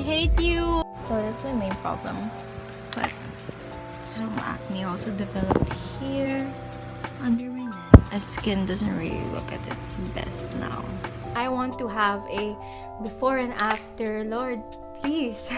hate you. So that's my main problem. But some acne also developed here under my neck. My skin doesn't really look at its best now. I want to have a before and after, Lord, please.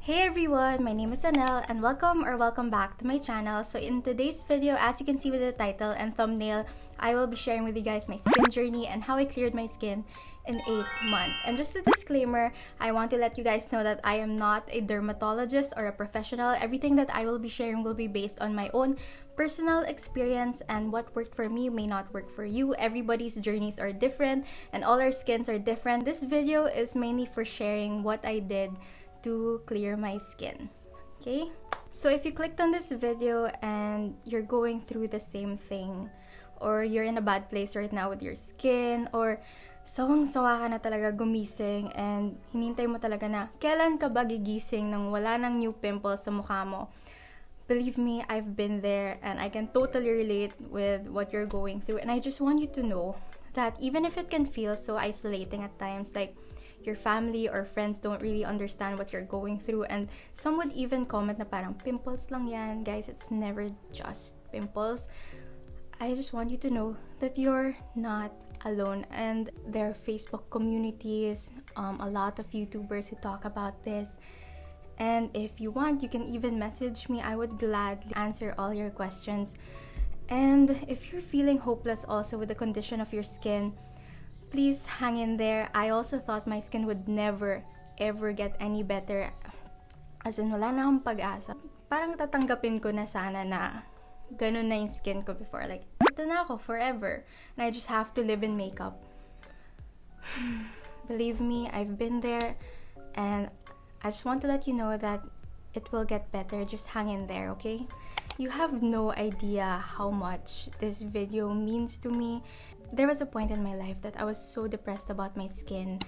Hey everyone, my name is Anel and welcome back to my channel. So in today's video, as you can see with the title and thumbnail, I will be sharing with you guys my skin journey and how I cleared my skin in 8 months. And just a disclaimer, I want to let you guys know that I am not a dermatologist or a professional. Everything that I will be sharing will be based on my own personal experience, and what worked for me may not work for you. Everybody's journeys are different and all our skins are different. This video is mainly for sharing what I did to clear my skin. Okay, so if you clicked on this video and you're going through the same thing, or you're in a bad place right now with your skin, or sawang-sawa ka na talaga gumising and hinintay mo talaga na kailan ka ba gigising nang wala nang new pimples sa mukha mo, believe me, I've been there and I can totally relate with what you're going through. And I just want you to know that even if it can feel so isolating at times, like your family or friends don't really understand what you're going through, and some would even comment na parang pimples lang yan. Guys, it's never just pimples. I just want you to know that you're not alone, and there are Facebook communities, a lot of YouTubers who talk about this, and if you want, you can even message me. I would gladly answer all your questions. And if you're feeling hopeless also with the condition of your skin, please hang in there. I also thought my skin would never ever get any better, as in wala na akong pag-asa. Parang tatanggapin ko na sana na ganun na yung skin ko before, like ito na ako forever and I just have to live in makeup. Believe me, I've been there, and I just want to let you know that it will get better. Just hang in there, okay? You have no idea how much this video means to me. There was a point in my life that I was so depressed about my skin,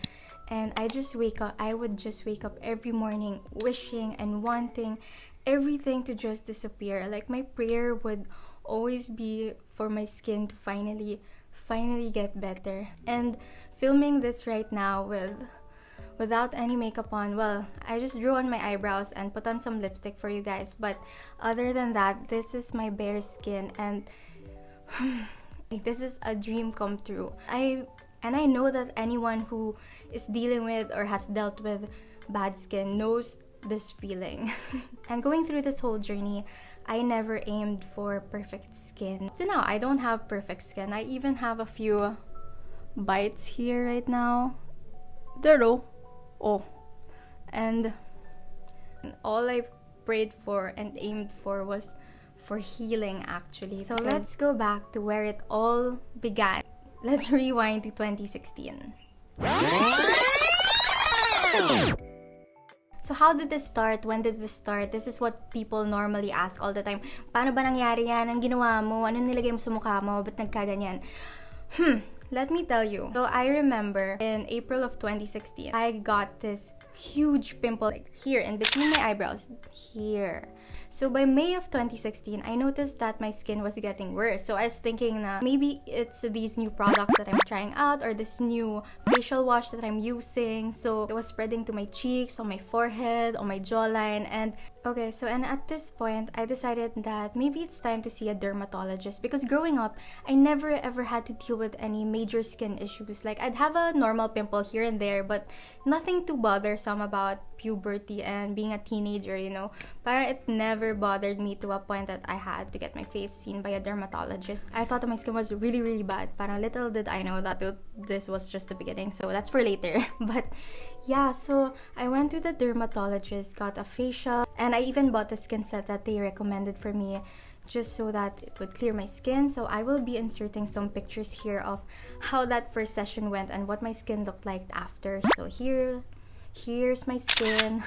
and I would just wake up every morning wishing and wanting everything to just disappear. Like my prayer would always be for my skin to finally get better. And filming this right now without any makeup on, well, I just drew on my eyebrows and put on some lipstick for you guys, but other than that, this is my bare skin, and this is a dream come true. I know that anyone who is dealing with or has dealt with bad skin knows this feeling. And going through this whole journey, I never aimed for perfect skin. So now I don't have perfect skin. I even have a few bites here right now. And all I prayed for and aimed for was for healing, actually. So let's go back to where it all began. Let's rewind to 2016. So how did this start? When did this start? This is what people normally ask all the time. Paano ba nangyari yan? Ang ginawa mo? Ano nilagay mo sa mukha mo? Ba't nagkaganyan? Let me tell you. So I remember in April of 2016, I got this huge pimple like here in between my eyebrows here. So by May of 2016, I noticed that my skin was getting worse. So I was thinking na maybe it's these new products that I'm trying out, or this new facial wash that I'm using. So it was spreading to my cheeks, on my forehead, on my jawline, and at this point, I decided that maybe it's time to see a dermatologist, because growing up, I never ever had to deal with any major skin issues. Like I'd have a normal pimple here and there, but nothing too bothersome about puberty and being a teenager, you know. Parang it never bothered me to a point that I had to get my face seen by a dermatologist. I thought that my skin was really, really bad. Parang little did I know that this was just the beginning, so that's for later. But yeah, so I went to the dermatologist, got a facial, and I even bought the skin set that they recommended for me, just so that it would clear my skin. So I will be inserting some pictures here of how that first session went and what my skin looked like after. So here's my skin.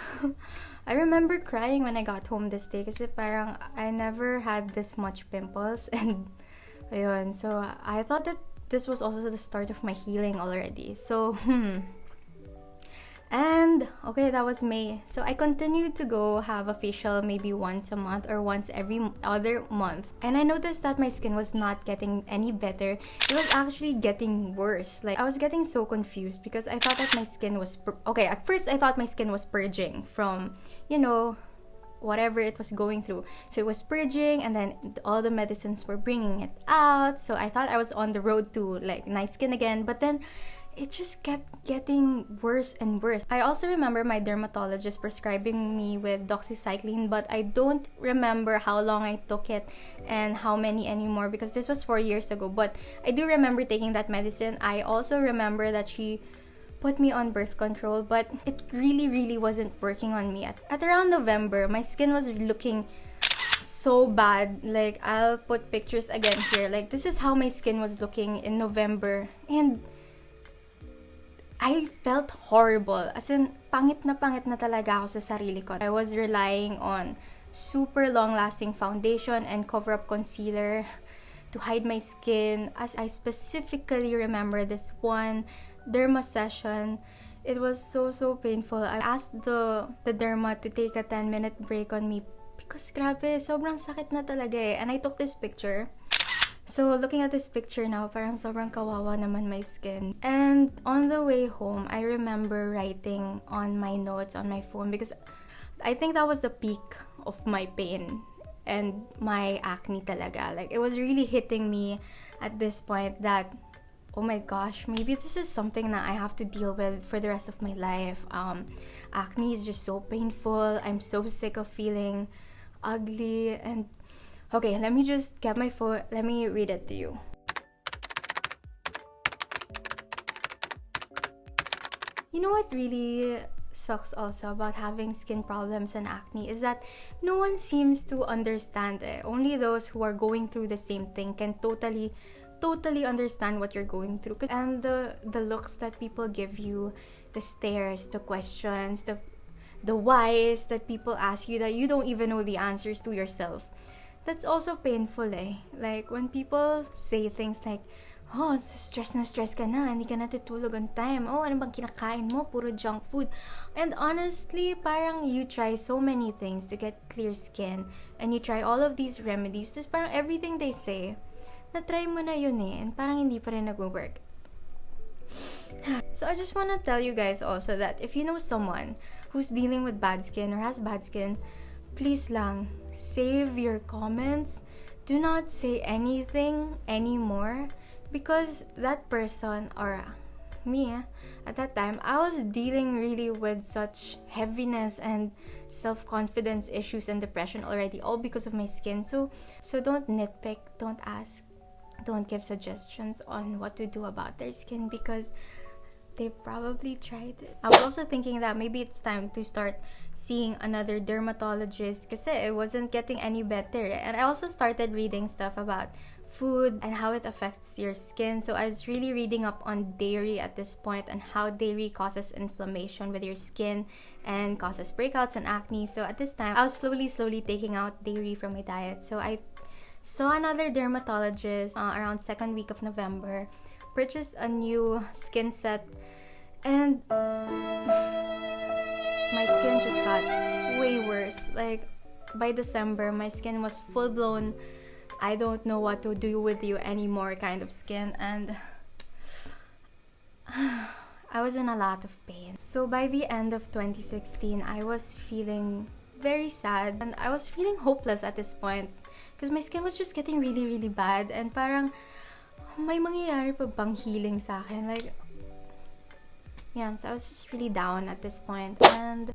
I remember crying when I got home this day kasi parang I never had this much pimples, and ayun, so I thought that this was also the start of my healing already. So And okay, that was May. So I continued to go have a facial maybe once a month or once every other month. And I noticed that my skin was not getting any better. It was actually getting worse. Like, I was getting so confused because I thought that my skin was okay, at first I thought my skin was purging from, you know, whatever it was going through. So it was purging, and then all the medicines were bringing it out. So I thought I was on the road to like nice skin again, but then it just kept getting worse and worse. I also remember my dermatologist prescribing me with doxycycline, but I don't remember how long I took it and how many anymore because this was 4 years ago. But I do remember taking that medicine. I also remember that she put me on birth control, but it really wasn't working on me. At around November, my skin was looking so bad. Like, I'll put pictures again here. Like, this is how my skin was looking in November, and I felt horrible. As in, pangit na talaga ako sa sarili ko. I was relying on super long-lasting foundation and cover-up concealer to hide my skin. As I specifically remember this one derma session, it was so painful. I asked the derma to take a 10-minute break on me because grabe, sobrang sakit na talaga eh. And I took this picture. So looking at this picture now, parang sobrang kawawa naman my skin. And on the way home, I remember writing on my notes on my phone because I think that was the peak of my pain and my acne talaga. Like, it was really hitting me at this point that, oh my gosh, maybe this is something that I have to deal with for the rest of my life. Acne is just so painful. I'm so sick of feeling ugly. And okay, let me just get my phone. Let me read it to you. You know what really sucks also about having skin problems and acne is that no one seems to understand it. Only those who are going through the same thing can totally understand what you're going through. And the looks that people give you, the stares, the questions, the whys that people ask you that you don't even know the answers to yourself. That's also painful eh. Like, when people say things like, oh, stress na stress ka na, hindi ka natutulog on time. Oh, ano bang kinakain mo? Puro junk food. And honestly, parang you try so many things to get clear skin, and you try all of these remedies. Just parang everything they say, na-try mo na yun eh, and parang hindi pa rin nag-work. So I just want to tell you guys also that if you know someone who's dealing with bad skin or has bad skin, please lang, save your comments. Do not say anything anymore, because that person, or me at that time, I was dealing really with such heaviness and self-confidence issues and depression already, all because of my skin. So don't nitpick, don't ask, don't give suggestions on what to do about their skin, because they probably tried it. I was also thinking that maybe it's time to start seeing another dermatologist because it wasn't getting any better. And I also started reading stuff about food and how it affects your skin. So I was really reading up on dairy at this point and how dairy causes inflammation with your skin and causes breakouts and acne. So at this time, I was slowly taking out dairy from my diet. So I saw another dermatologist around second week of November, purchased a new skin set, and my skin just got way worse. Like, by December, my skin was full-blown I don't know what to do with you anymore kind of skin, and I was in a lot of pain. So by the end of 2016, I was feeling very sad and I was feeling hopeless at this point because my skin was just getting really bad, and parang may mangyayari pa bang healing sa akin? Like, yeah, so I was just really down at this point. And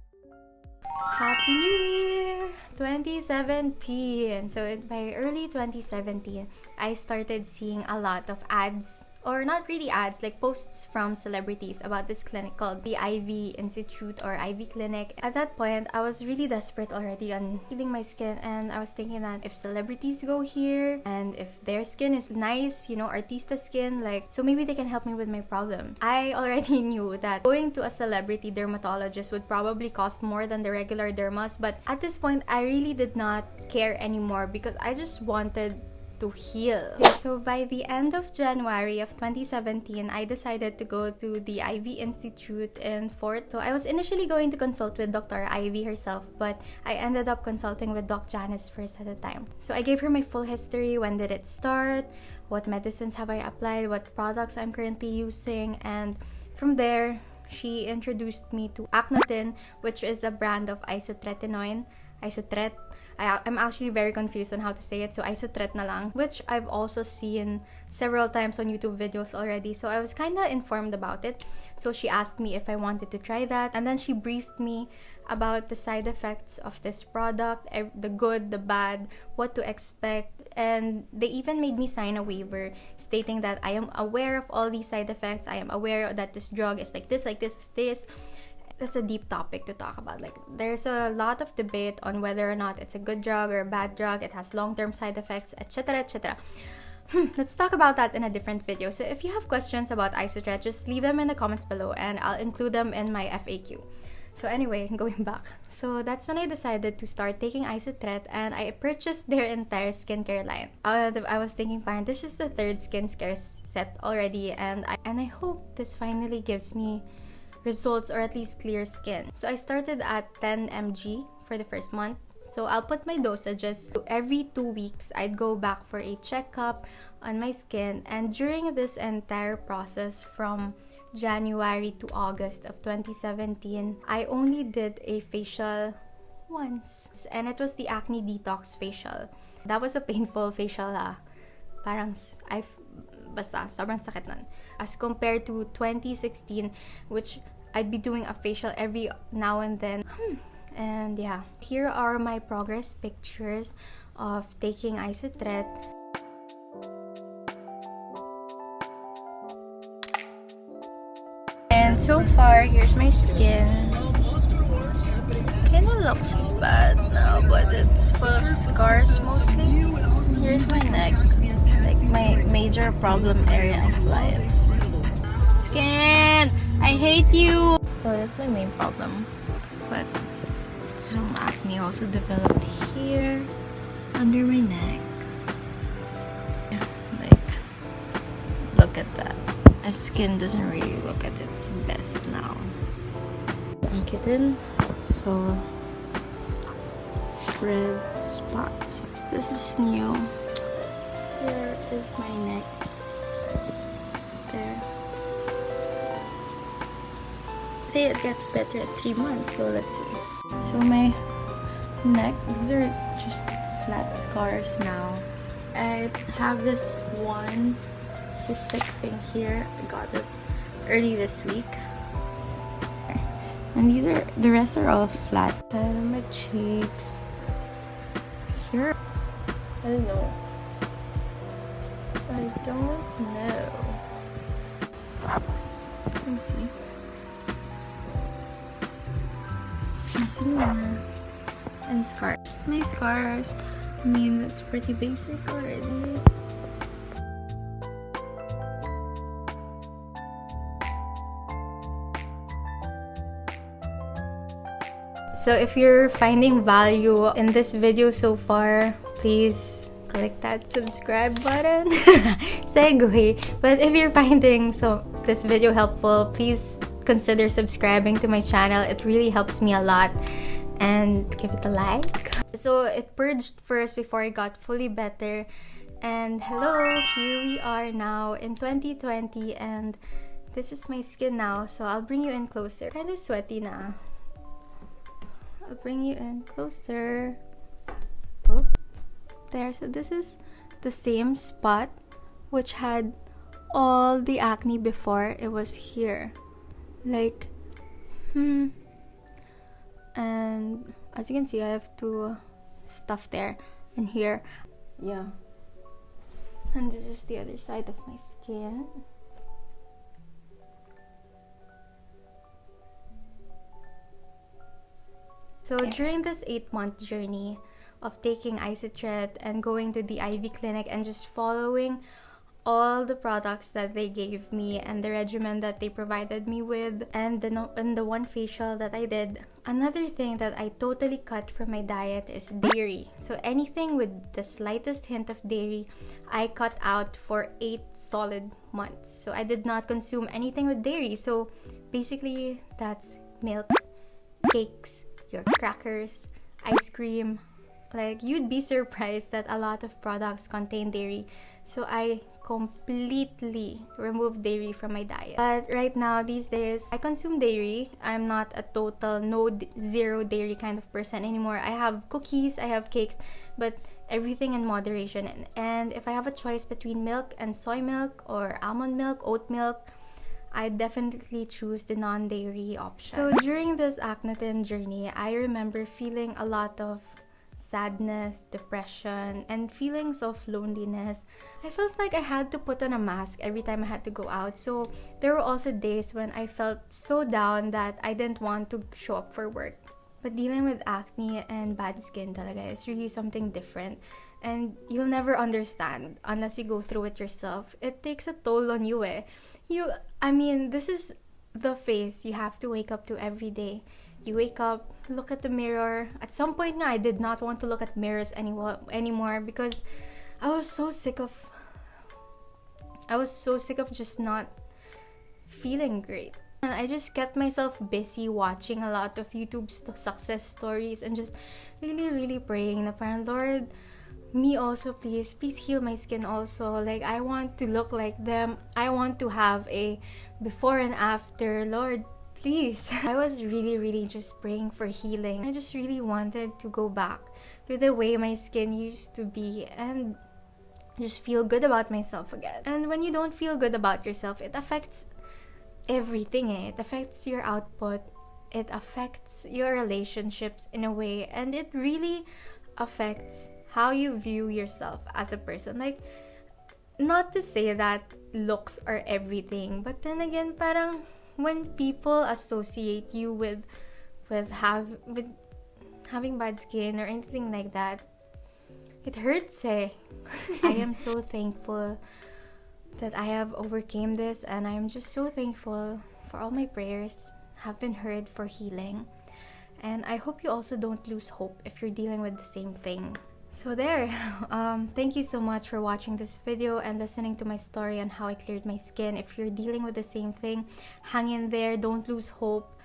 Happy New Year 2017. So by early 2017, I started seeing a lot of ads, or not really ads, like posts from celebrities about this clinic called the Aivee Institute or Aivee Clinic. At that point, I was really desperate already on healing my skin, and I was thinking that if celebrities go here and if their skin is nice, you know, artista skin, like, so maybe they can help me with my problem. I already knew that going to a celebrity dermatologist would probably cost more than the regular dermas, but at this point, I really did not care anymore because I just wanted to heal. Okay, so by the end of January of 2017, I decided to go to the Aivee Institute in Fort. So I was initially going to consult with Dr. Aivee herself, but I ended up consulting with Doc Janice first at the time. So I gave her my full history. When did it start? What medicines have I applied? What products I'm currently using? And from there, she introduced me to ACNOTIN, which is a brand of isotretinoin. ISOTRET. I'm actually very confused on how to say it, so ISOTRET na lang, which I've also seen several times on YouTube videos already, so I was kind of informed about it. So she asked me if I wanted to try that, and then she briefed me about the side effects of this product, the good, the bad, what to expect, and they even made me sign a waiver stating that I am aware of all these side effects, I am aware that this drug is like this, this. That's a deep topic to talk about. Like, there's a lot of debate on whether or not it's a good drug or a bad drug. It has long-term side effects, etc, etc. Let's talk about that in a different video. So if you have questions about ISOTRET, just leave them in the comments below and I'll include them in my FAQ. So anyway, going back. So that's when I decided to start taking ISOTRET, and I purchased their entire skincare line. I was thinking, fine, this is the third skincare set already, and I hope this finally gives me results, or at least clear skin. So I started at 10 mg for the first month. So I'll put my dosages. So every 2 weeks, I'd go back for a checkup on my skin. And during this entire process from January to August of 2017, I only did a facial once. And it was the Acne Detox facial. That was a painful facial basta, sobrang sakit nun. As compared to 2016, which I'd be doing a facial every now and then. And yeah, here are my progress pictures of taking ISOTRET. And so far, here's my skin. Kinda looks bad now, but it's full of scars mostly. Here's my neck, like my major problem area of life. Skin! I hate you! So that's my main problem. But some acne also developed here, under my neck. Yeah, like, look at that. My skin doesn't really look at its best now. ACNOTIN, so red spots. This is new. Here is my neck. There. Say it gets better at 3 months, so let's see. So my neck, these are just flat scars now. I have this one cystic thing here. I got it early this week. And the rest are all flat. And on my cheeks. Here, I don't know. Let me see. Nothing more. And scars. My scars, I mean, it's pretty basic already. So if you're finding value in this video so far, please click that subscribe button. Segue. But if you're finding this video helpful, please consider subscribing to my channel. It really helps me a lot. And give it a like. So it purged first before it got fully better. And hello, here we are now in 2020, and this is my skin now. So I'll bring you in closer. Kind of sweaty na. I'll bring you in closer. Oh, there. So this is the same spot which had all the acne before. It was here, like, and as you can see, I have two stuff there and here. Yeah. And this is the other side of my skin. So during this 8-month journey of taking ISOTRET and going to the Aivee Clinic and just following all the products that they gave me and the regimen that they provided me with, and the one facial that I did. Another thing that I totally cut from my diet is dairy. So anything with the slightest hint of dairy, I cut out for 8 solid months. So I did not consume anything with dairy. So basically that's milk, cakes, your crackers, ice cream. Like, you'd be surprised that a lot of products contain dairy. So I completely removed dairy from my diet. But right now, these days, I consume dairy. I'm not a total zero dairy kind of person anymore. I have cookies, I have cakes, but everything in moderation. And if I have a choice between milk and soy milk or almond milk, oat milk, I definitely choose the non-dairy option. So during this ACNOTIN journey, I remember feeling a lot of sadness, depression, and feelings of loneliness. I felt like I had to put on a mask every time I had to go out. So there were also days when I felt so down that I didn't want to show up for work. But dealing with acne and bad skin talaga is really something different. And you'll never understand unless you go through it yourself. It takes a toll on you eh. This is the face you have to wake up to every day. You wake up, look at the mirror. At some point I did not want to look at mirrors anymore because I was so sick of just not feeling great. And I just kept myself busy watching a lot of YouTube success stories and just really praying na parang, Lord, me also, please heal my skin also. Like, I want to look like them. I want to have a before and after. Lord, please. I was really just praying for healing. I just really wanted to go back to the way my skin used to be and just feel good about myself again. And when you don't feel good about yourself, it affects everything eh. It affects your output. It affects your relationships in a way. And it really affects how you view yourself as a person. Like, not to say that looks are everything, but then again, parang when people associate you with having bad skin or anything like that, it hurts eh. I am so thankful that I have overcame this, and I am just so thankful for all my prayers have been heard for healing. And I hope you also don't lose hope if you're dealing with the same thing. So there, thank you so much for watching this video and listening to my story on how I cleared my skin. If you're dealing with the same thing, hang in there, don't lose hope,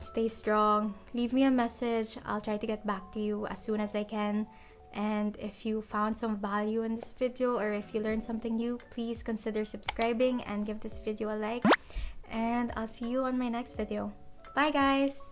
stay strong, leave me a message. I'll try to get back to you as soon as I can. And if you found some value in this video or if you learned something new, please consider subscribing and give this video a like. And I'll see you on my next video. Bye guys!